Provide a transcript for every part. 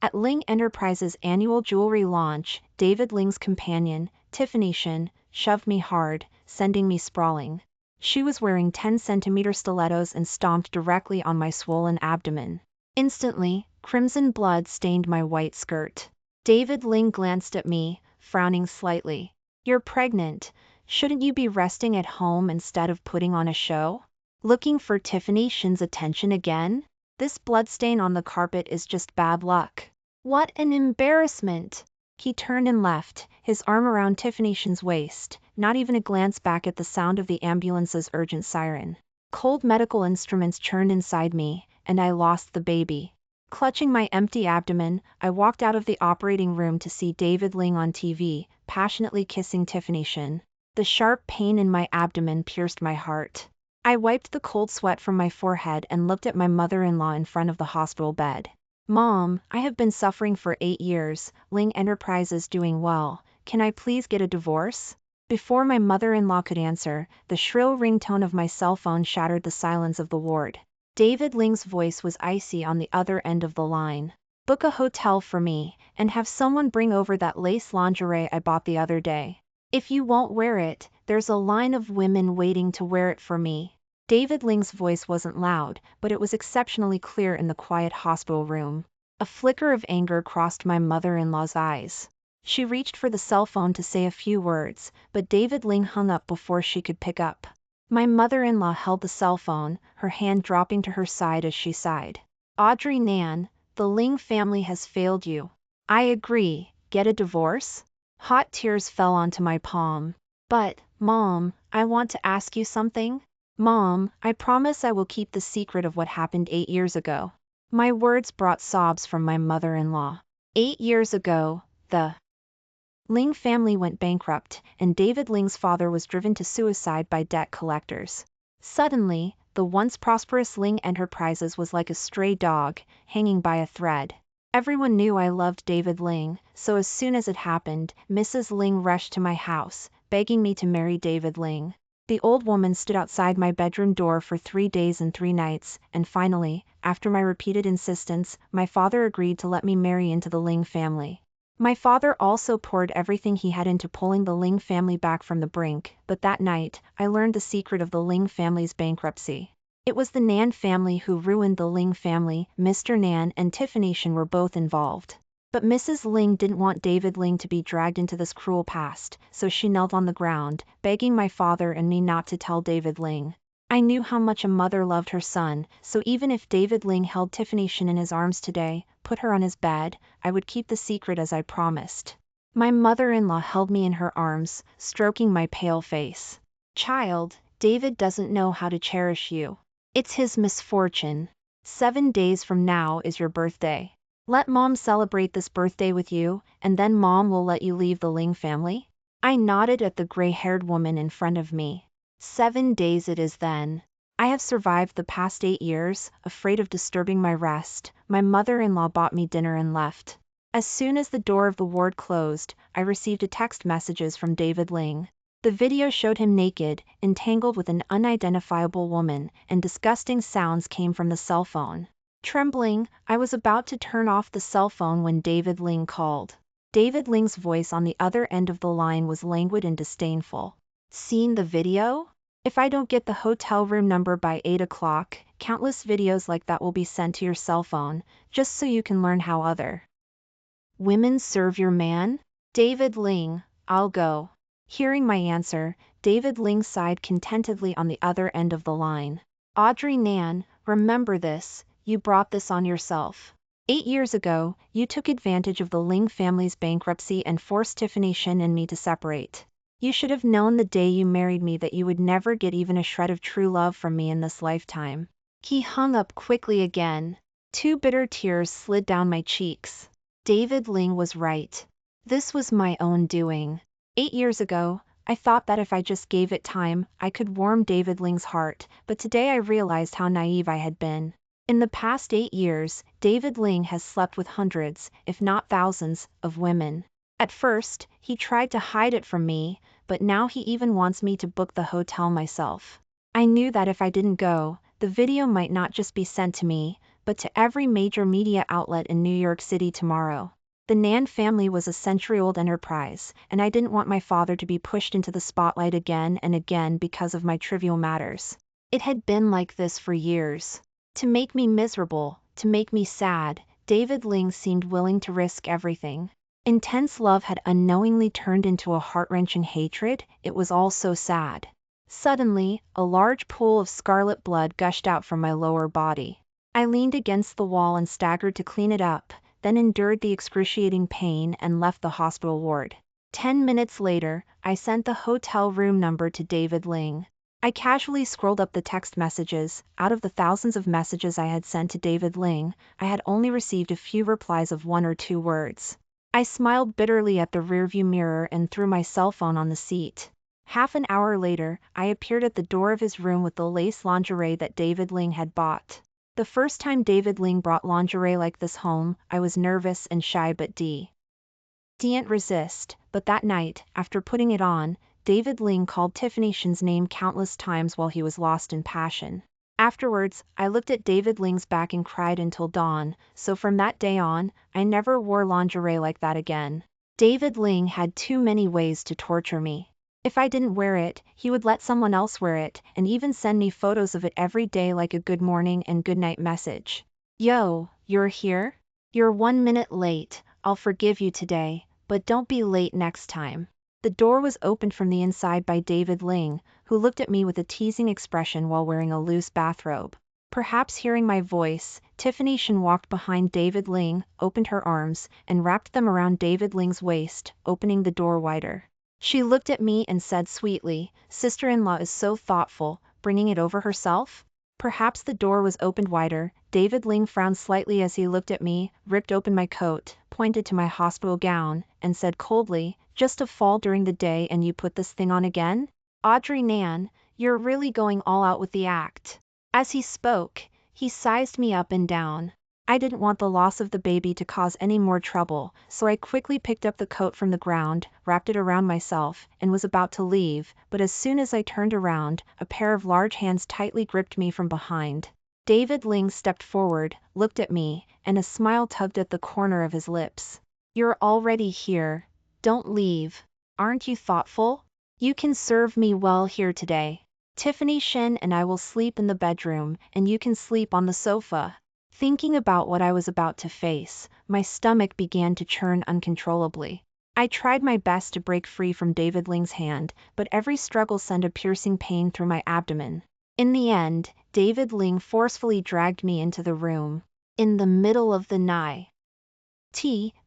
At Ling Enterprises' annual jewelry launch, David Ling's companion, Tiffany Shin, shoved me hard, sending me sprawling. She was wearing 10-centimeter stilettos and stomped directly on my swollen abdomen. Instantly, crimson blood stained my white skirt. David Ling glanced at me, frowning slightly. "You're pregnant. Shouldn't you be resting at home instead of putting on a show? Looking for Tiffany Shin's attention again? This bloodstain on the carpet is just bad luck." "What an embarrassment!" He turned and left, his arm around Tiffany Shin's waist, not even a glance back at the sound of the ambulance's urgent siren. Cold medical instruments churned inside me, and I lost the baby. Clutching my empty abdomen, I walked out of the operating room to see David Ling on TV, passionately kissing Tiffany Shin. The sharp pain in my abdomen pierced my heart. I wiped the cold sweat from my forehead and looked at my mother-in-law in front of the hospital bed. "Mom, I have been suffering for 8 years, Ling Enterprises doing well, can I please get a divorce?" Before my mother-in-law could answer, the shrill ringtone of my cell phone shattered the silence of the ward. David Ling's voice was icy on the other end of the line. "Book a hotel for me, and have someone bring over that lace lingerie I bought the other day. If you won't wear it, there's a line of women waiting to wear it for me." David Ling's voice wasn't loud, but it was exceptionally clear in the quiet hospital room. A flicker of anger crossed my mother-in-law's eyes. She reached for the cell phone to say a few words, but David Ling hung up before she could pick up. My mother-in-law held the cell phone, her hand dropping to her side as she sighed. "Audrey Nan, the Ling family has failed you." "I agree, get a divorce?" Hot tears fell onto my palm. "But, Mom, I want to ask you something." "Mom, I promise I will keep the secret of what happened 8 years ago." My words brought sobs from my mother-in-law. 8 years ago, the Ling family went bankrupt, and David Ling's father was driven to suicide by debt collectors. Suddenly, the once prosperous Ling Enterprises was like a stray dog, hanging by a thread. Everyone knew I loved David Ling, so as soon as it happened, Mrs. Ling rushed to my house, begging me to marry David Ling. The old woman stood outside my bedroom door for 3 days and 3 nights, and finally, after my repeated insistence, my father agreed to let me marry into the Ling family. My father also poured everything he had into pulling the Ling family back from the brink, but that night, I learned the secret of the Ling family's bankruptcy. It was the Nan family who ruined the Ling family. Mr. Nan and Tiffany Shin were both involved. But Mrs. Ling didn't want David Ling to be dragged into this cruel past, so she knelt on the ground, begging my father and me not to tell David Ling. I knew how much a mother loved her son, so even if David Ling held Tiffany Shin in his arms today, put her on his bed, I would keep the secret as I promised. My mother-in-law held me in her arms, stroking my pale face. "Child, David doesn't know how to cherish you. It's his misfortune. 7 days from now is your birthday. Let Mom celebrate this birthday with you, and then Mom will let you leave the Ling family." I nodded at the gray-haired woman in front of me. 7 days it is then. I have survived the past 8 years, afraid of disturbing my rest. My mother-in-law bought me dinner and left. As soon as the door of the ward closed, I received a text messages from David Ling. The video showed him naked, entangled with an unidentifiable woman, and disgusting sounds came from the cell phone. Trembling, I was about to turn off the cell phone when David Ling called. David Ling's voice on the other end of the line was languid and disdainful. "Seen the video? If I don't get the hotel room number by 8 o'clock, countless videos like that will be sent to your cell phone, just so you can learn how other women serve your man." "David Ling, I'll go." Hearing my answer, David Ling sighed contentedly on the other end of the line. "Audrey Nan, remember this, you brought this on yourself. 8 years ago, you took advantage of the Ling family's bankruptcy and forced Tiffany Shin and me to separate. You should have known the day you married me that you would never get even a shred of true love from me in this lifetime." He hung up quickly again. 2 bitter tears slid down my cheeks. David Ling was right. This was my own doing. 8 years ago, I thought that if I just gave it time, I could warm David Ling's heart, but today I realized how naive I had been. In the past 8 years, David Ling has slept with hundreds, if not thousands, of women. At first, he tried to hide it from me, but now he even wants me to book the hotel myself. I knew that if I didn't go, the video might not just be sent to me, but to every major media outlet in New York City tomorrow. The Nan family was a century-old enterprise, and I didn't want my father to be pushed into the spotlight again and again because of my trivial matters. It had been like this for years. To make me miserable, to make me sad, David Ling seemed willing to risk everything. Intense love had unknowingly turned into a heart-wrenching hatred. It was all so sad. Suddenly, a large pool of scarlet blood gushed out from my lower body. I leaned against the wall and staggered to clean it up, then endured the excruciating pain and left the hospital ward. 10 minutes later, I sent the hotel room number to David Ling. I casually scrolled up the text messages. Out of the thousands of messages I had sent to David Ling, I had only received a few replies of 1 or 2 words. I smiled bitterly at the rearview mirror and threw my cell phone on the seat. Half an hour later, I appeared at the door of his room with the lace lingerie that David Ling had bought. The first time David Ling brought lingerie like this home, I was nervous and shy but didn't resist, but that night, after putting it on, David Ling called Tiffany Shen's name countless times while he was lost in passion. Afterwards, I looked at David Ling's back and cried until dawn, so from that day on, I never wore lingerie like that again. David Ling had too many ways to torture me. If I didn't wear it, he would let someone else wear it, and even send me photos of it every day like a good morning and good night message. Yo, you're here? You're 1 minute late, I'll forgive you today, but don't be late next time. The door was opened from the inside by David Ling, who looked at me with a teasing expression while wearing a loose bathrobe. Perhaps hearing my voice, Tiffany Shen walked behind David Ling, opened her arms, and wrapped them around David Ling's waist, opening the door wider. She looked at me and said sweetly, "Sister-in-law is so thoughtful, bringing it over herself?" Perhaps the door was opened wider. David Ling frowned slightly as he looked at me, ripped open my coat, pointed to my hospital gown, and said coldly, "Just a fall during the day and you put this thing on again? Audrey Nan, you're really going all out with the act." As he spoke, he sized me up and down. I didn't want the loss of the baby to cause any more trouble, so I quickly picked up the coat from the ground, wrapped it around myself, and was about to leave, but as soon as I turned around, a pair of large hands tightly gripped me from behind. David Ling stepped forward, looked at me, and a smile tugged at the corner of his lips. "You're already here. Don't leave. Aren't you thoughtful? You can serve me well here today. Tiffany Shen and I will sleep in the bedroom, and you can sleep on the sofa." Thinking about what I was about to face, my stomach began to churn uncontrollably. I tried my best to break free from David Ling's hand, but every struggle sent a piercing pain through my abdomen. In the end, David Ling forcefully dragged me into the room. In the middle of the night,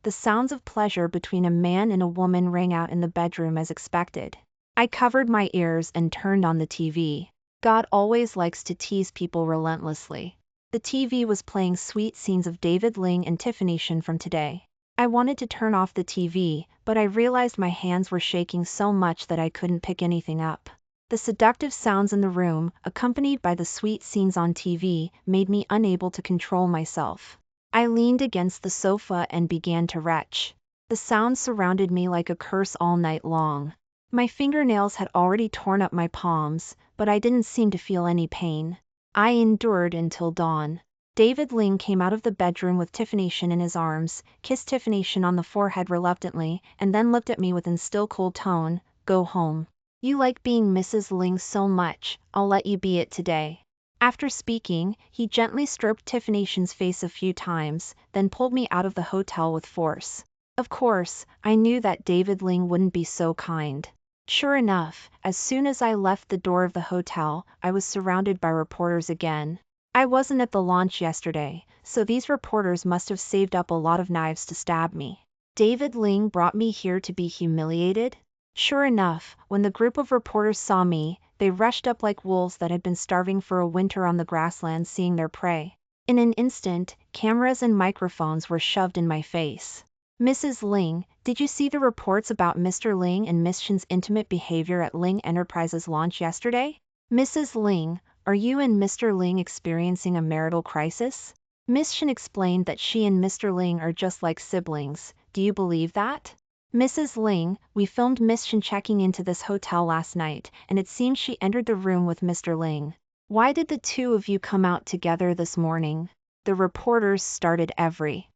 the sounds of pleasure between a man and a woman rang out in the bedroom as expected. I covered my ears and turned on the TV. God always likes to tease people relentlessly. The TV was playing sweet scenes of David Ling and Tiffany Shen from today. I wanted to turn off the TV, but I realized my hands were shaking so much that I couldn't pick anything up. The seductive sounds in the room, accompanied by the sweet scenes on TV, made me unable to control myself. I leaned against the sofa and began to retch. The sounds surrounded me like a curse all night long. My fingernails had already torn up my palms, but I didn't seem to feel any pain. I endured until dawn. David Ling came out of the bedroom with Tiffany Shen in his arms, kissed Tiffany Shen on the forehead reluctantly, and then looked at me with an still cold tone. "Go home. You like being Mrs. Ling so much, I'll let you be it today." After speaking, he gently stroked Tiffany Shen's face a few times, then pulled me out of the hotel with force. Of course, I knew that David Ling wouldn't be so kind. Sure enough, as soon as I left the door of the hotel, I was surrounded by reporters again. I wasn't at the launch yesterday, so these reporters must have saved up a lot of knives to stab me. David Ling brought me here to be humiliated? Sure enough, when the group of reporters saw me, they rushed up like wolves that had been starving for a winter on the grasslands seeing their prey. In an instant, cameras and microphones were shoved in my face. "Mrs. Ling, did you see the reports about Mr. Ling and Miss Shen's intimate behavior at Ling Enterprises launch yesterday? Mrs. Ling, are you and Mr. Ling experiencing a marital crisis? Miss Shen explained that she and Mr. Ling are just like siblings. Do you believe that? Mrs. Ling, we filmed Miss Shen checking into this hotel last night, and it seems she entered the room with Mr. Ling. Why did the two of you come out together this morning? The reporters started every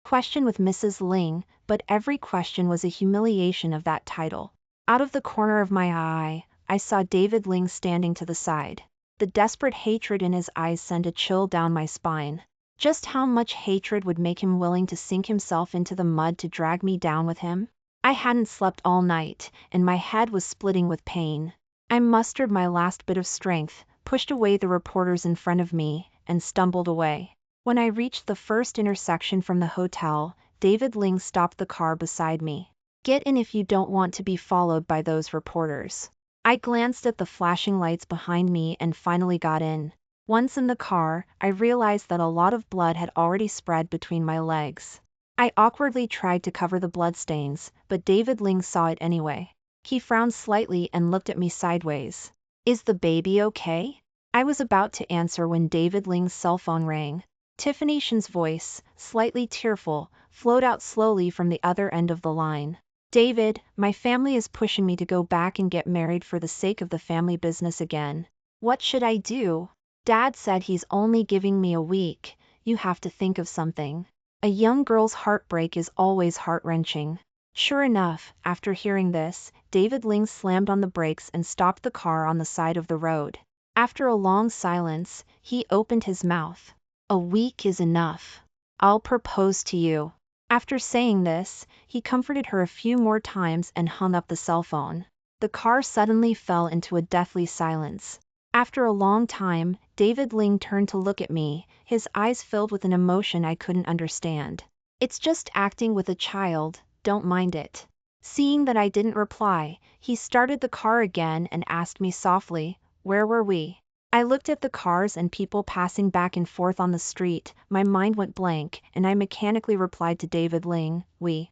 question with Mrs. Ling, but every question was a humiliation of that title. Out of the corner of my eye, I saw David Ling standing to the side. The desperate hatred in his eyes sent a chill down my spine. Just how much hatred would make him willing to sink himself into the mud to drag me down with him? I hadn't slept all night, and my head was splitting with pain. I mustered my last bit of strength, pushed away the reporters in front of me, and stumbled away. When I reached the first intersection from the hotel, David Ling stopped the car beside me. "Get in if you don't want to be followed by those reporters." I glanced at the flashing lights behind me and finally got in. Once in the car, I realized that a lot of blood had already spread between my legs. I awkwardly tried to cover the bloodstains, but David Ling saw it anyway. He frowned slightly and looked at me sideways. "Is the baby okay?" I was about to answer when David Ling's cell phone rang. Tiffany Shen's voice, slightly tearful, flowed out slowly from the other end of the line. "David, my family is pushing me to go back and get married for the sake of the family business again. What should I do? Dad said he's only giving me a week. You have to think of something." A young girl's heartbreak is always heart-wrenching. Sure enough, after hearing this, David Ling slammed on the brakes and stopped the car on the side of the road. After a long silence, he opened his mouth. "A week is enough. I'll propose to you." After saying this, he comforted her a few more times and hung up the cell phone. The car suddenly fell into a deathly silence. After a long time, David Ling turned to look at me, his eyes filled with an emotion I couldn't understand. "It's just acting with a child, don't mind it." Seeing that I didn't reply, he started the car again and asked me softly, "Where were we?" I looked at the cars and people passing back and forth on the street, my mind went blank, and I mechanically replied to David Ling, "We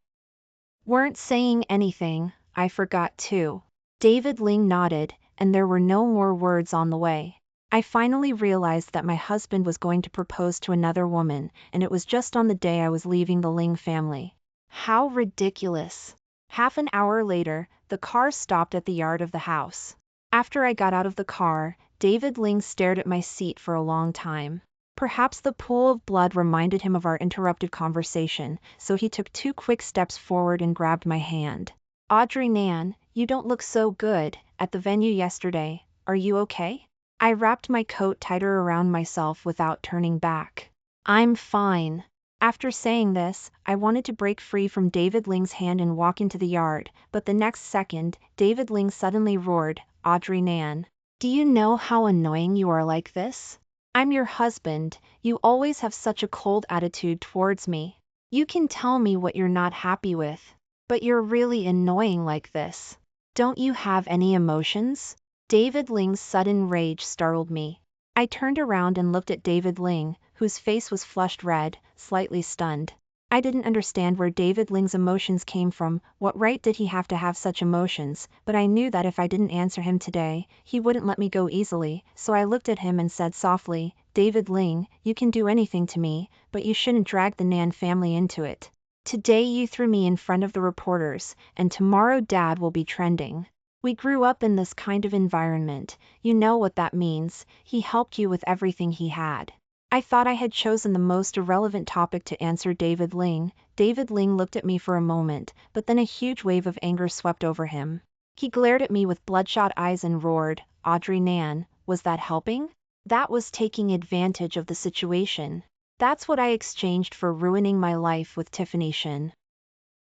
weren't saying anything, I forgot to." David Ling nodded, and there were no more words on the way. I finally realized that my husband was going to propose to another woman, and it was just on the day I was leaving the Ling family. How ridiculous. Half an hour later, the car stopped at the yard of the house. After I got out of the car, David Ling stared at my seat for a long time. Perhaps the pool of blood reminded him of our interrupted conversation, so he took 2 quick steps forward and grabbed my hand. "Audrey Nan, you don't look so good at the venue yesterday, are you okay?" I wrapped my coat tighter around myself without turning back. "I'm fine." After saying this, I wanted to break free from David Ling's hand and walk into the yard, but the next second, David Ling suddenly roared, "Audrey Nan, do you know how annoying you are like this? I'm your husband, you always have such a cold attitude towards me. You can tell me what you're not happy with, but you're really annoying like this. Don't you have any emotions?" David Ling's sudden rage startled me. I turned around and looked at David Ling, whose face was flushed red, slightly stunned. I didn't understand where David Ling's emotions came from, what right did he have to have such emotions, but I knew that if I didn't answer him today, he wouldn't let me go easily, so I looked at him and said softly, "David Ling, you can do anything to me, but you shouldn't drag the Nan family into it. Today you threw me in front of the reporters, and tomorrow Dad will be trending. We grew up in this kind of environment, you know what that means, he helped you with everything he had." I thought I had chosen the most irrelevant topic to answer David Ling. David Ling looked at me for a moment, but then a huge wave of anger swept over him. He glared at me with bloodshot eyes and roared, "Audrey Nan, was that helping? That was taking advantage of the situation. That's what I exchanged for ruining my life with Tiffany Shen.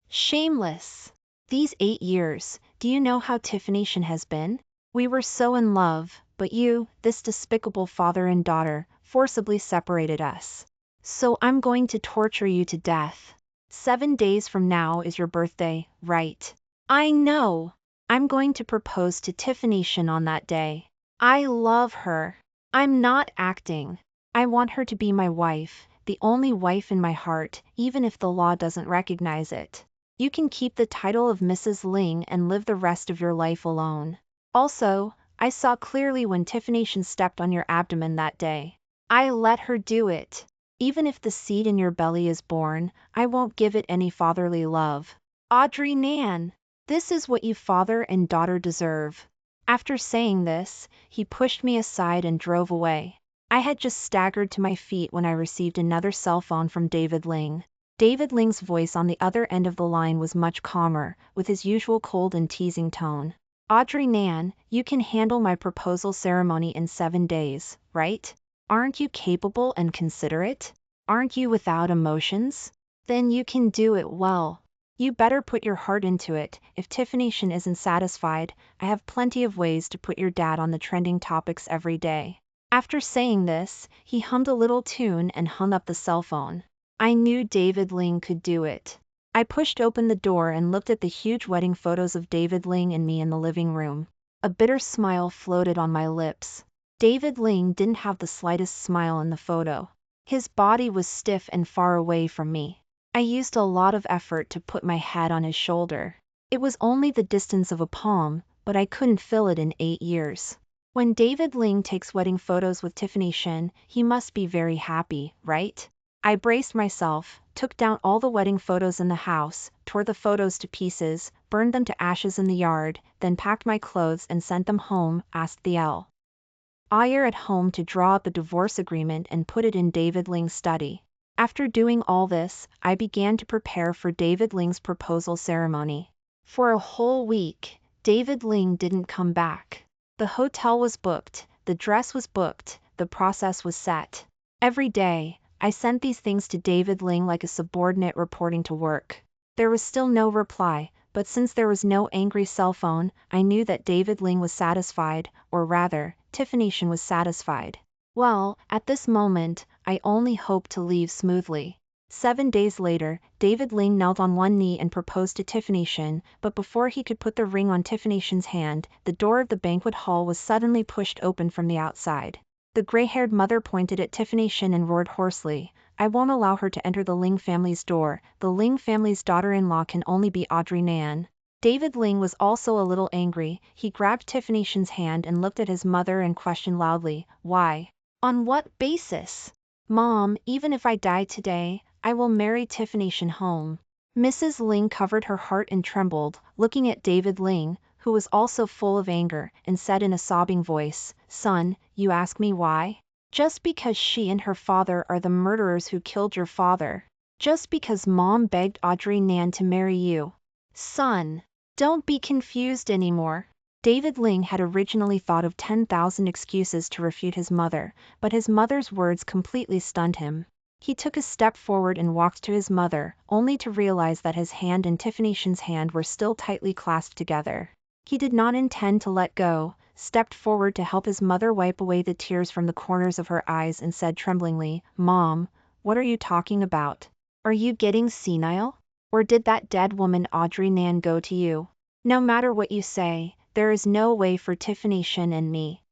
Shameless. These 8 years, do you know how Tiffany Shen has been? We were so in love, but you, this despicable father and daughter, forcibly separated us. So I'm going to torture you to death. 7 days from now is your birthday, right? I know. I'm going to propose to Tiffany Shen on that day. I love her. I'm not acting. I want her to be my wife, the only wife in my heart, even if the law doesn't recognize it. You can keep the title of Mrs. Ling and live the rest of your life alone. Also, I saw clearly when Tiffany Shen stepped on your abdomen that day. I let her do it. Even if the seed in your belly is born, I won't give it any fatherly love. Audrey Nan, this is what you father and daughter deserve." After saying this, he pushed me aside and drove away. I had just staggered to my feet when I received another cell phone from David Ling. David Ling's voice on the other end of the line was much calmer, with his usual cold and teasing tone. Audrey Nan, you can handle my proposal ceremony in 7 days, right? Aren't you capable and considerate? Aren't you without emotions? Then you can do it well. You better put your heart into it. If Tiffany Shin isn't satisfied, I have plenty of ways to put your dad on the trending topics every day. After saying this, he hummed a little tune and hung up the cell phone. I knew David Ling could do it. I pushed open the door and looked at the huge wedding photos of David Ling and me in the living room. A bitter smile floated on my lips. David Ling didn't have the slightest smile in the photo. His body was stiff and far away from me. I used a lot of effort to put my head on his shoulder. It was only the distance of a palm, but I couldn't fill it in 8 years. When David Ling takes wedding photos with Tiffany Shin, he must be very happy, right? I braced myself, took down all the wedding photos in the house, tore the photos to pieces, burned them to ashes in the yard, then packed my clothes and sent them home, asked the lawyer at home to draw up a divorce agreement and put it in David Ling's study. After doing all this, I began to prepare for David Ling's proposal ceremony. For a whole week, David Ling didn't come back. The hotel was booked, the dress was booked, the process was set. Every day, I sent these things to David Ling like a subordinate reporting to work. There was still no reply, but since there was no angry cell phone, I knew that David Ling was satisfied, or rather, Tiffany Shin was satisfied. Well, at this moment, I only hoped to leave smoothly. 7 days later, David Ling knelt on one knee and proposed to Tiffany Shin, but before he could put the ring on Tiffany Shin's hand, the door of the banquet hall was suddenly pushed open from the outside. The gray-haired mother pointed at Tiffany Shin and roared hoarsely, I won't allow her to enter the Ling family's door. The Ling family's daughter-in-law can only be Audrey Nan. David Ling was also a little angry. He grabbed Tiffany Shin's hand and looked at his mother and questioned loudly, why? On what basis? Mom, even if I die today, I will marry Tiffany Shin home. Mrs. Ling covered her heart and trembled, looking at David Ling, who was also full of anger, and said in a sobbing voice, Son, you ask me why? Just because she and her father are the murderers who killed your father. Just because Mom begged Audrey Nan to marry you. Son, don't be confused anymore. David Ling had originally thought of 10,000 excuses to refute his mother, but his mother's words completely stunned him. He took a step forward and walked to his mother, only to realize that his hand and Tiffany Shin's hand were still tightly clasped together. He did not intend to let go, stepped forward to help his mother wipe away the tears from the corners of her eyes and said tremblingly, Mom, what are you talking about? Are you getting senile? Or did that dead woman Audrey Nan go to you? No matter what you say, there is no way for Tiffany Shin and me.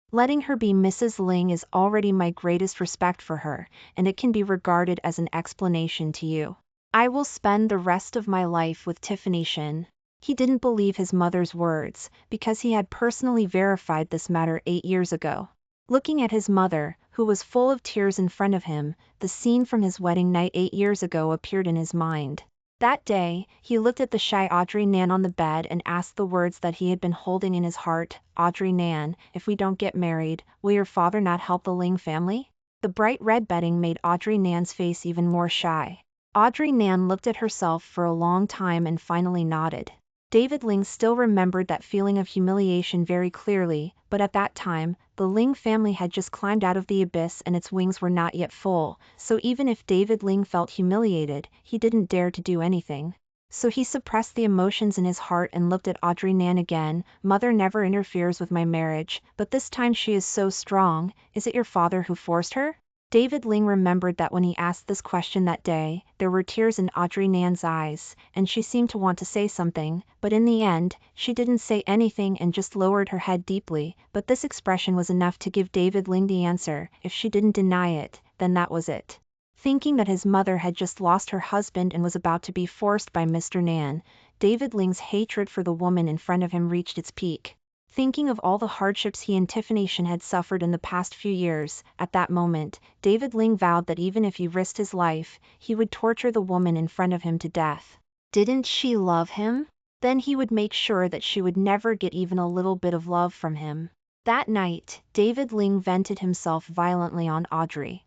Letting her be Mrs. Ling is already my greatest respect for her, and it can be regarded as an explanation to you. I will spend the rest of my life with Tiffany Shin. He didn't believe his mother's words, because he had personally verified this matter 8 years ago. Looking at his mother, who was full of tears in front of him, the scene from his wedding night 8 years ago appeared in his mind. That day, he looked at the shy Audrey Nan on the bed and asked the words that he had been holding in his heart, Audrey Nan, if we don't get married, will your father not help the Ling family? The bright red bedding made Audrey Nan's face even more shy. Audrey Nan looked at herself for a long time and finally nodded. David Ling still remembered that feeling of humiliation very clearly, but at that time, the Ling family had just climbed out of the abyss and its wings were not yet full, so even if David Ling felt humiliated, he didn't dare to do anything. So he suppressed the emotions in his heart and looked at Audrey Nan again. Mother never interferes with my marriage, but this time she is so strong. Is it your father who forced her? David Ling remembered that when he asked this question that day, there were tears in Audrey Nan's eyes, and she seemed to want to say something, but in the end, she didn't say anything and just lowered her head deeply, but this expression was enough to give David Ling the answer. If she didn't deny it, then that was it. Thinking that his mother had just lost her husband and was about to be forced by Mr. Nan, David Ling's hatred for the woman in front of him reached its peak. Thinking of all the hardships he and Tiffany Shin had suffered in the past few years, at that moment, David Ling vowed that even if he risked his life, he would torture the woman in front of him to death. Didn't she love him? Then he would make sure that she would never get even a little bit of love from him. That night, David Ling vented himself violently on Audrey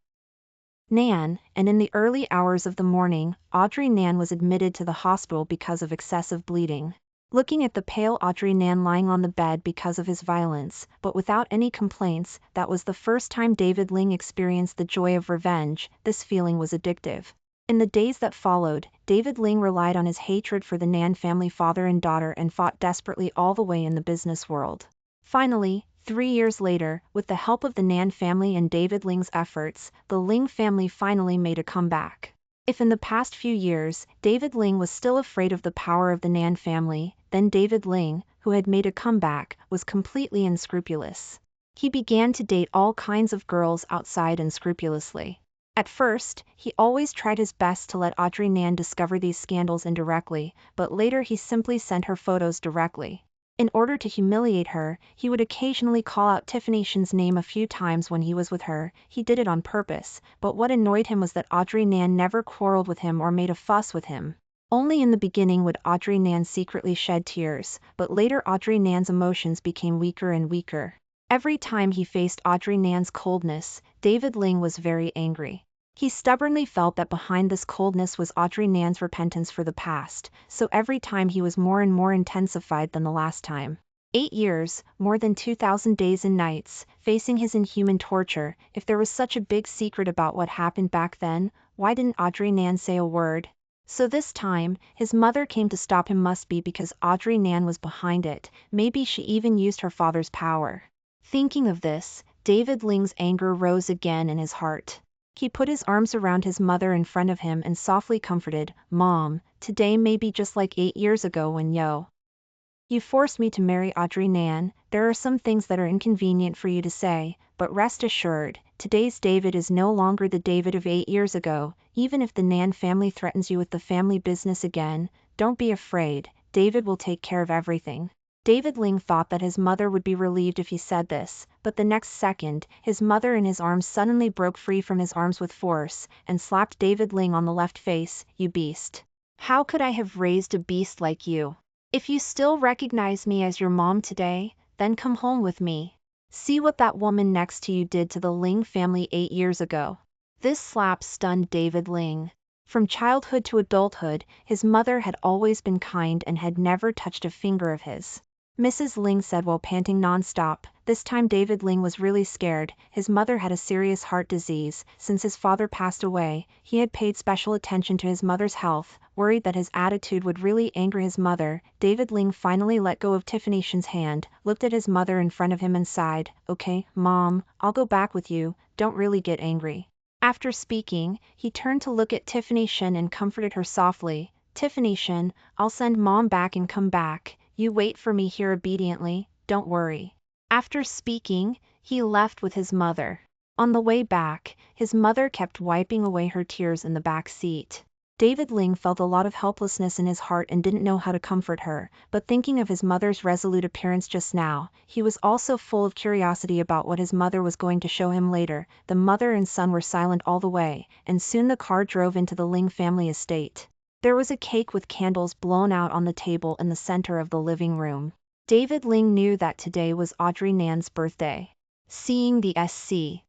Nan, and in the early hours of the morning, Audrey Nan was admitted to the hospital because of excessive bleeding. Looking at the pale Audrey Nan lying on the bed because of his violence, but without any complaints, that was the first time David Ling experienced the joy of revenge. This feeling was addictive. In the days that followed, David Ling relied on his hatred for the Nan family father and daughter and fought desperately all the way in the business world. Finally, 3 years later, with the help of the Nan family and David Ling's efforts, the Ling family finally made a comeback. If in the past few years, David Ling was still afraid of the power of the Nan family, then David Ling, who had made a comeback, was completely unscrupulous. He began to date all kinds of girls outside unscrupulously. At first, he always tried his best to let Audrey Nan discover these scandals indirectly, but later he simply sent her photos directly. In order to humiliate her, he would occasionally call out Tiffany Shen's name a few times when he was with her. He did it on purpose, but what annoyed him was that Audrey Nan never quarreled with him or made a fuss with him. Only in the beginning would Audrey Nan secretly shed tears, but later Audrey Nan's emotions became weaker and weaker. Every time he faced Audrey Nan's coldness, David Ling was very angry. He stubbornly felt that behind this coldness was Audrey Nan's repentance for the past, so every time he was more and more intensified than the last time. 8 years, more than 2,000 days and nights, facing his inhuman torture. If there was such a big secret about what happened back then, why didn't Audrey Nan say a word? So this time, his mother came to stop him, must be because Audrey Nan was behind it. Maybe she even used her father's power. Thinking of this, David Ling's anger rose again in his heart. He put his arms around his mother in front of him and softly comforted, "Mom, today may be just like 8 years ago when you forced me to marry Audrey Nan. There are some things that are inconvenient for you to say, but rest assured, today's David is no longer the David of 8 years ago. Even if the Nan family threatens you with the family business again, don't be afraid, David will take care of everything." David Ling thought that his mother would be relieved if he said this, but the next second, his mother in his arms suddenly broke free from his arms with force, and slapped David Ling on the left face. "You beast. How could I have raised a beast like you? If you still recognize me as your mom today, then come home with me. See what that woman next to you did to the Ling family 8 years ago." This slap stunned David Ling. From childhood to adulthood, his mother had always been kind and had never touched a finger of his. Mrs. Ling said while panting non-stop. This time David Ling was really scared. His mother had a serious heart disease. Since his father passed away, he had paid special attention to his mother's health, worried that his attitude would really anger his mother. David Ling finally let go of Tiffany Shen's hand, looked at his mother in front of him and sighed, "Okay, Mom, I'll go back with you, don't really get angry." After speaking, he turned to look at Tiffany Shen and comforted her softly. "Tiffany Shen, I'll send Mom back and come back. You wait for me here obediently, don't worry." After speaking, he left with his mother. On the way back, his mother kept wiping away her tears in the back seat. David Ling felt a lot of helplessness in his heart and didn't know how to comfort her, but thinking of his mother's resolute appearance just now, he was also full of curiosity about what his mother was going to show him later. The mother and son were silent all the way, and soon the car drove into the Ling family estate. There was a cake with candles blown out on the table in the center of the living room. David Ling knew that today was Audrey Nan's birthday. Seeing the scene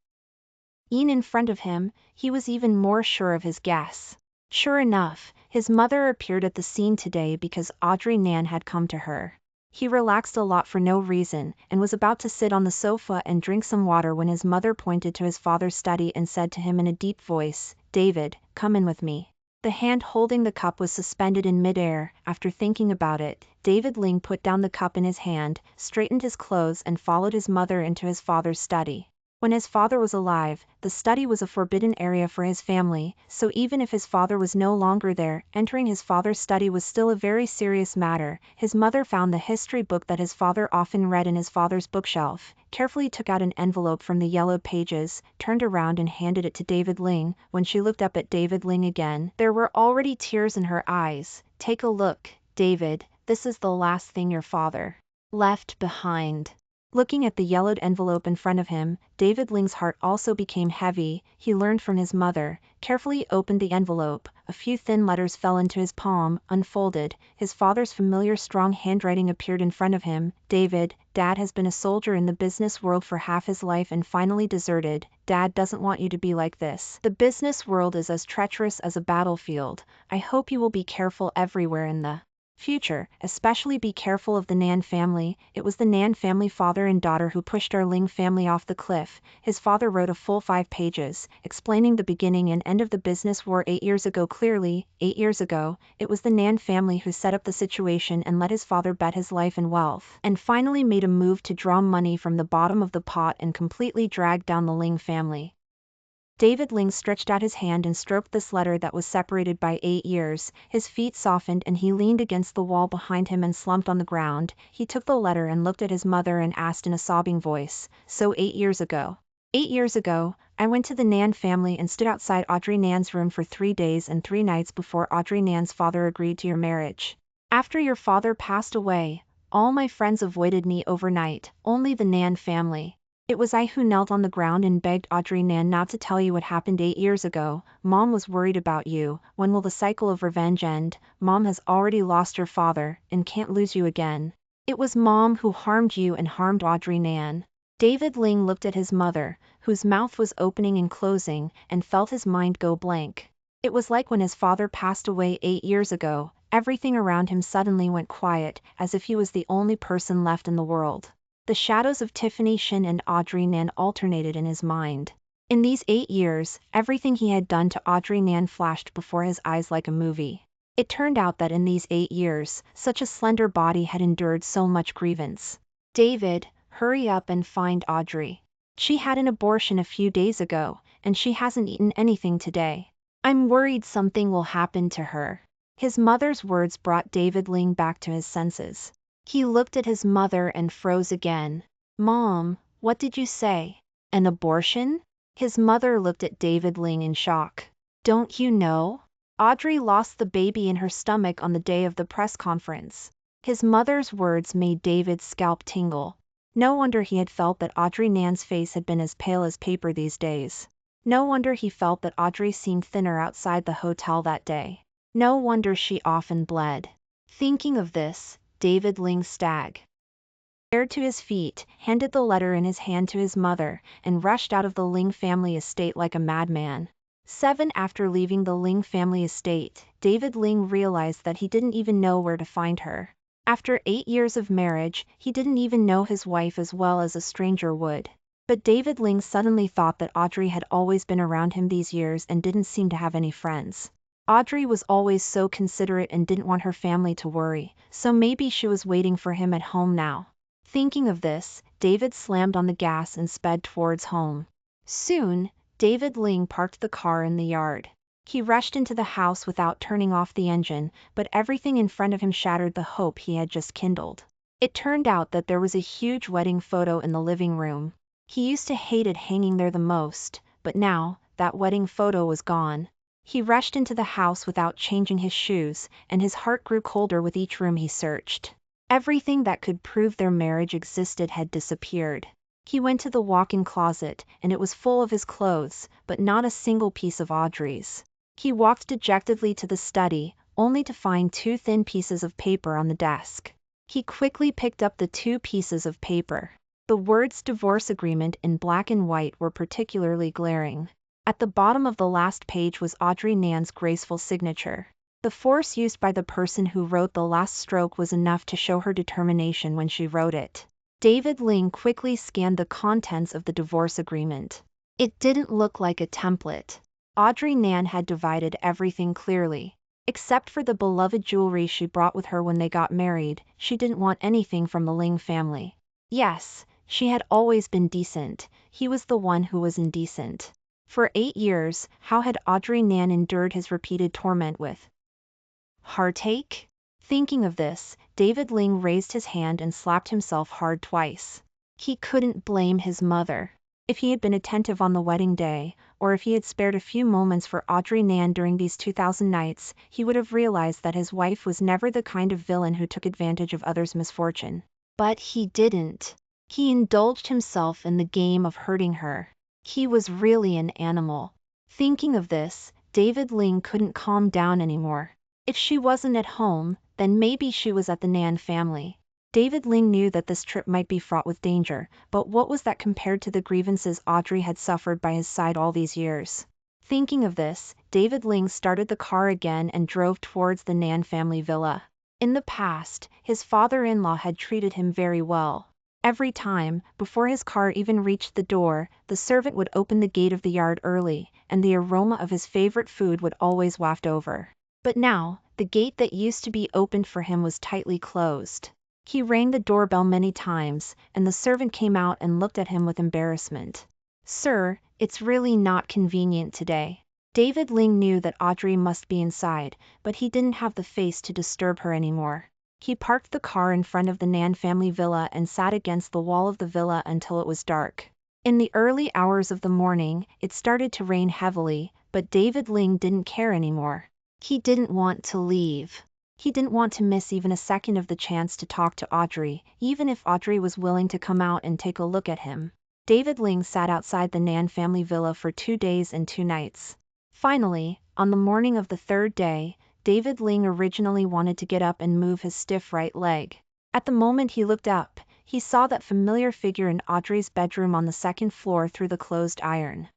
in front of him, he was even more sure of his guess. Sure enough, his mother appeared at the scene today because Audrey Nan had come to her. He relaxed a lot for no reason, and was about to sit on the sofa and drink some water when his mother pointed to his father's study and said to him in a deep voice, "David, come in with me." The hand holding the cup was suspended in midair. After thinking about it, David Ling put down the cup in his hand, straightened his clothes and followed his mother into his father's study. When his father was alive, the study was a forbidden area for his family, so even if his father was no longer there, entering his father's study was still a very serious matter. His mother found the history book that his father often read in his father's bookshelf, carefully took out an envelope from the yellowed pages, turned around and handed it to David Ling. When she looked up at David Ling again, there were already tears in her eyes. "Take a look, David, this is the last thing your father left behind." Looking at the yellowed envelope in front of him, David Ling's heart also became heavy. He learned from his mother, carefully opened the envelope. A few thin letters fell into his palm, unfolded. His father's familiar strong handwriting appeared in front of him. "David, Dad has been a soldier in the business world for half his life and finally deserted. Dad doesn't want you to be like this. The business world is as treacherous as a battlefield. I hope you will be careful everywhere in the future, especially be careful of the Nan family. It was the Nan family father and daughter who pushed our Ling family off the cliff. His father wrote a full 5 pages, explaining the beginning and end of the business war 8 years ago clearly. 8 years ago, it was the Nan family who set up the situation and let his father bet his life and wealth, and finally made a move to draw money from the bottom of the pot and completely drag down the Ling family. David Ling stretched out his hand and stroked this letter that was separated by 8 years. His feet softened and he leaned against the wall behind him and slumped on the ground. He took the letter and looked at his mother and asked in a sobbing voice, "So 8 years ago? 8 years ago, I went to the Nan family and stood outside Audrey Nan's room for 3 days and 3 nights before Audrey Nan's father agreed to your marriage. After your father passed away, all my friends avoided me overnight, only the Nan family. It was I who knelt on the ground and begged Audrey Nan not to tell you what happened 8 years ago. Mom was worried about you. When will the cycle of revenge end? Mom has already lost her father and can't lose you again. It was Mom who harmed you and harmed Audrey Nan." David Ling looked at his mother, whose mouth was opening and closing, and felt his mind go blank. It was like when his father passed away 8 years ago, everything around him suddenly went quiet, as if he was the only person left in the world. The shadows of Tiffany Shin and Audrey Nan alternated in his mind. In these 8 years, everything he had done to Audrey Nan flashed before his eyes like a movie. It turned out that in these 8 years, such a slender body had endured so much grievance. "David, hurry up and find Audrey. She had an abortion a few days ago, and she hasn't eaten anything today. I'm worried something will happen to her." His mother's words brought David Ling back to his senses. He looked at his mother and froze again. "Mom, what did you say? An abortion?" His mother looked at David Ling in shock. "Don't you know? Audrey lost the baby in her stomach on the day of the press conference." His mother's words made David's scalp tingle. No wonder he had felt that Audrey Nan's face had been as pale as paper these days. No wonder he felt that Audrey seemed thinner outside the hotel that day. No wonder she often bled. Thinking of this, David Ling staggered to his feet, handed the letter in his hand to his mother, and rushed out of the Ling family estate like a madman. 7 After leaving the Ling family estate, David Ling realized that he didn't even know where to find her. After 8 years of marriage, he didn't even know his wife as well as a stranger would. But David Ling suddenly thought that Audrey had always been around him these years and didn't seem to have any friends. Audrey was always so considerate and didn't want her family to worry, so maybe she was waiting for him at home now. Thinking of this, David slammed on the gas and sped towards home. Soon, David Ling parked the car in the yard. He rushed into the house without turning off the engine, but everything in front of him shattered the hope he had just kindled. It turned out that there was a huge wedding photo in the living room. He used to hate it hanging there the most, but now, that wedding photo was gone. He rushed into the house without changing his shoes, and his heart grew colder with each room he searched. Everything that could prove their marriage existed had disappeared. He went to the walk-in closet, and it was full of his clothes, but not a single piece of Audrey's. He walked dejectedly to the study, only to find 2 thin pieces of paper on the desk. He quickly picked up the 2 pieces of paper. The words divorce agreement in black and white were particularly glaring. At the bottom of the last page was Audrey Nan's graceful signature. The force used by the person who wrote the last stroke was enough to show her determination when she wrote it. David Ling quickly scanned the contents of the divorce agreement. It didn't look like a template. Audrey Nan had divided everything clearly. Except for the beloved jewelry she brought with her when they got married, she didn't want anything from the Ling family. Yes, she had always been decent. He was the one who was indecent. For 8 years, how had Audrey Nan endured his repeated torment with heartache? Thinking of this, David Ling raised his hand and slapped himself hard twice. He couldn't blame his mother. If he had been attentive on the wedding day, or if he had spared a few moments for Audrey Nan during these 2,000 nights, he would have realized that his wife was never the kind of villain who took advantage of others' misfortune. But he didn't. He indulged himself in the game of hurting her. He was really an animal. Thinking of this, David Ling couldn't calm down anymore. If she wasn't at home, then maybe she was at the Nan family. David Ling knew that this trip might be fraught with danger, but what was that compared to the grievances Audrey had suffered by his side all these years? Thinking of this, David Ling started the car again and drove towards the Nan family villa. In the past, his father-in-law had treated him very well. Every time, before his car even reached the door, the servant would open the gate of the yard early, and the aroma of his favorite food would always waft over. But now, the gate that used to be opened for him was tightly closed. He rang the doorbell many times, and the servant came out and looked at him with embarrassment. "Sir, it's really not convenient today." David Ling knew that Audrey must be inside, but he didn't have the face to disturb her anymore. He parked the car in front of the Nan family villa and sat against the wall of the villa until it was dark. In the early hours of the morning, it started to rain heavily, but David Ling didn't care anymore. He didn't want to leave. He didn't want to miss even a second of the chance to talk to Audrey, even if Audrey was willing to come out and take a look at him. David Ling sat outside the Nan family villa for 2 days and 2 nights. Finally, on the morning of the 3rd day, David Ling originally wanted to get up and move his stiff right leg. At the moment he looked up, he saw that familiar figure in Audrey's bedroom on the 2nd floor through the closed iron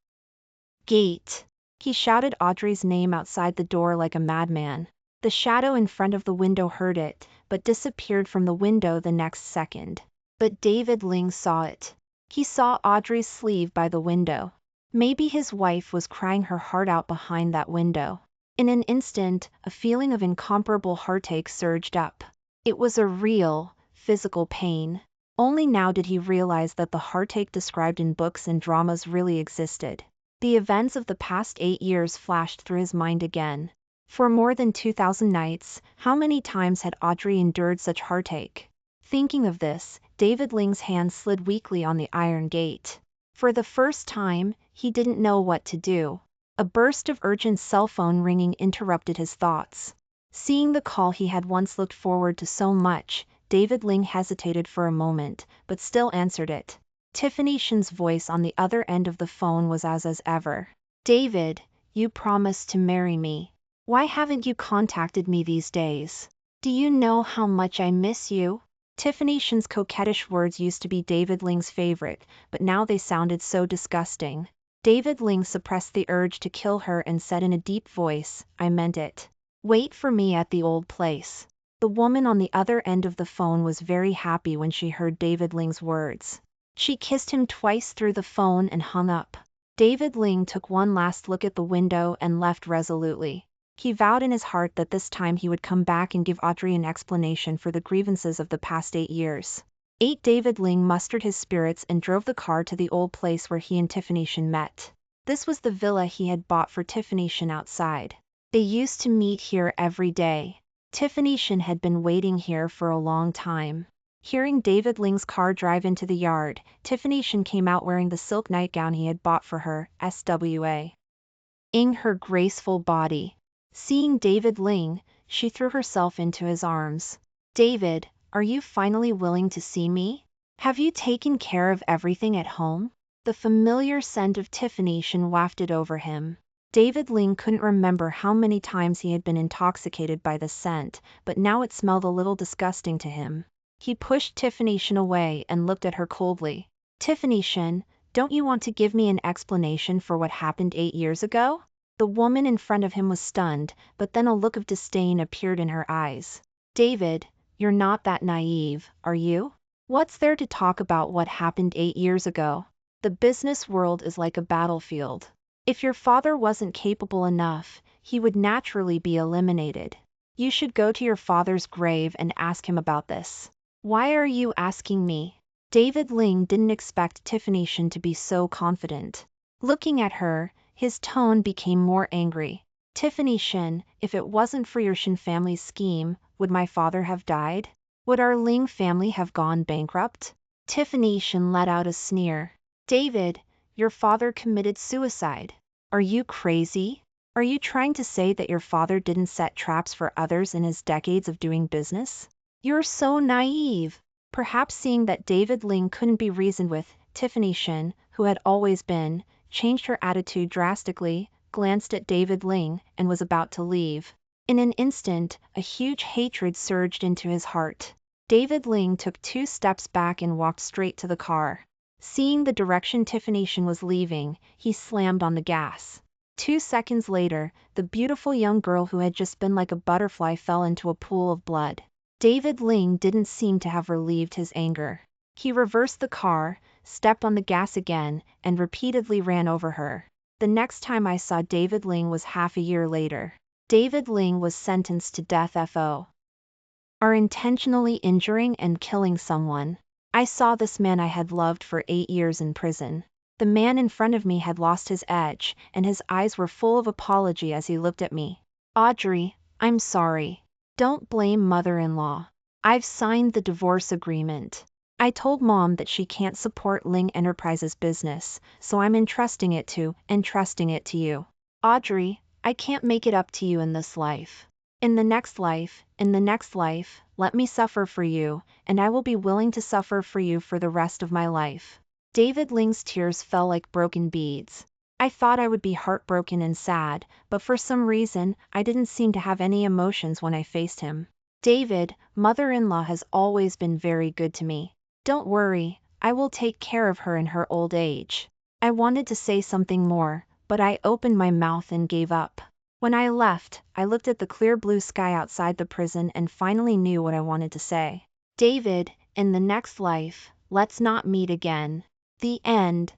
gate. He shouted Audrey's name outside the door like a madman. The shadow in front of the window heard it, but disappeared from the window the next second. But David Ling saw it. He saw Audrey's sleeve by the window. Maybe his wife was crying her heart out behind that window. In an instant, a feeling of incomparable heartache surged up. It was a real, physical pain. Only now did he realize that the heartache described in books and dramas really existed. The events of the past 8 years flashed through his mind again. For more than 2,000 nights, how many times had Audrey endured such heartache? Thinking of this, David Ling's hand slid weakly on the iron gate. For the first time, he didn't know what to do. A burst of urgent cell phone ringing interrupted his thoughts. Seeing the call he had once looked forward to so much, David Ling hesitated for a moment, but still answered it. Tiffany Shen's voice on the other end of the phone was as ever. "David, you promised to marry me. Why haven't you contacted me these days? Do you know how much I miss you?" Tiffany Shen's coquettish words used to be David Ling's favorite, but now they sounded so disgusting. David Ling suppressed the urge to kill her and said in a deep voice, "I meant it. Wait for me at the old place." The woman on the other end of the phone was very happy when she heard David Ling's words. She kissed him twice through the phone and hung up. David Ling took one last look at the window and left resolutely. He vowed in his heart that this time he would come back and give Audrey an explanation for the grievances of the past 8 years. David Ling mustered his spirits and drove the car to the old place where he and Tiffany Shen met. This was the villa he had bought for Tiffany Shen outside. They used to meet here every day. Tiffany Shen had been waiting here for a long time. Hearing David Ling's car drive into the yard, Tiffany Shen came out wearing the silk nightgown he had bought for her, swaying her graceful body. Seeing David Ling, she threw herself into his arms. "David, are you finally willing to see me? Have you taken care of everything at home?" The familiar scent of Tiffany Shen wafted over him. David Ling couldn't remember how many times he had been intoxicated by the scent, but now it smelled a little disgusting to him. He pushed Tiffany Shen away and looked at her coldly. "Tiffany Shen, don't you want to give me an explanation for what happened 8 years ago?" The woman in front of him was stunned, but then a look of disdain appeared in her eyes. "David, you're not that naive, are you? What's there to talk about what happened 8 years ago? The business world is like a battlefield. If your father wasn't capable enough, he would naturally be eliminated. You should go to your father's grave and ask him about this." "Why are you asking me?" David Ling didn't expect Tiffany Shen to be so confident. Looking at her, his tone became more angry. "Tiffany Shen, if it wasn't for your Shen family's scheme, would my father have died? Would our Ling family have gone bankrupt?" Tiffany Shen let out a sneer. "David, your father committed suicide. Are you crazy? Are you trying to say that your father didn't set traps for others in his decades of doing business? You're so naive." Perhaps seeing that David Ling couldn't be reasoned with, Tiffany Shen, who had always been, changed her attitude drastically, glanced at David Ling, and was about to leave. In an instant, a huge hatred surged into his heart. David Ling took 2 steps back and walked straight to the car. Seeing the direction Tiffany Shen was leaving, he slammed on the gas. 2 seconds later, the beautiful young girl who had just been like a butterfly fell into a pool of blood. David Ling didn't seem to have relieved his anger. He reversed the car, stepped on the gas again, and repeatedly ran over her. The next time I saw David Ling was half a year later. David Ling was sentenced to death for intentionally injuring and killing someone. I saw this man I had loved for 8 years in prison. The man in front of me had lost his edge, and his eyes were full of apology as he looked at me. Audrey, I'm sorry. Don't blame mother-in-law. I've signed the divorce agreement. I told Mom that she can't support Ling Enterprises business, so I'm entrusting it to you. Audrey, I can't make it up to you in this life. In the next life, let me suffer for you, and I will be willing to suffer for you for the rest of my life. David Ling's tears fell like broken beads. I thought I would be heartbroken and sad, but for some reason, I didn't seem to have any emotions when I faced him. David, mother-in-law has always been very good to me. Don't worry, I will take care of her in her old age. I wanted to say something more, but I opened my mouth and gave up. When I left, I looked at the clear blue sky outside the prison and finally knew what I wanted to say. David, in the next life, let's not meet again. The end.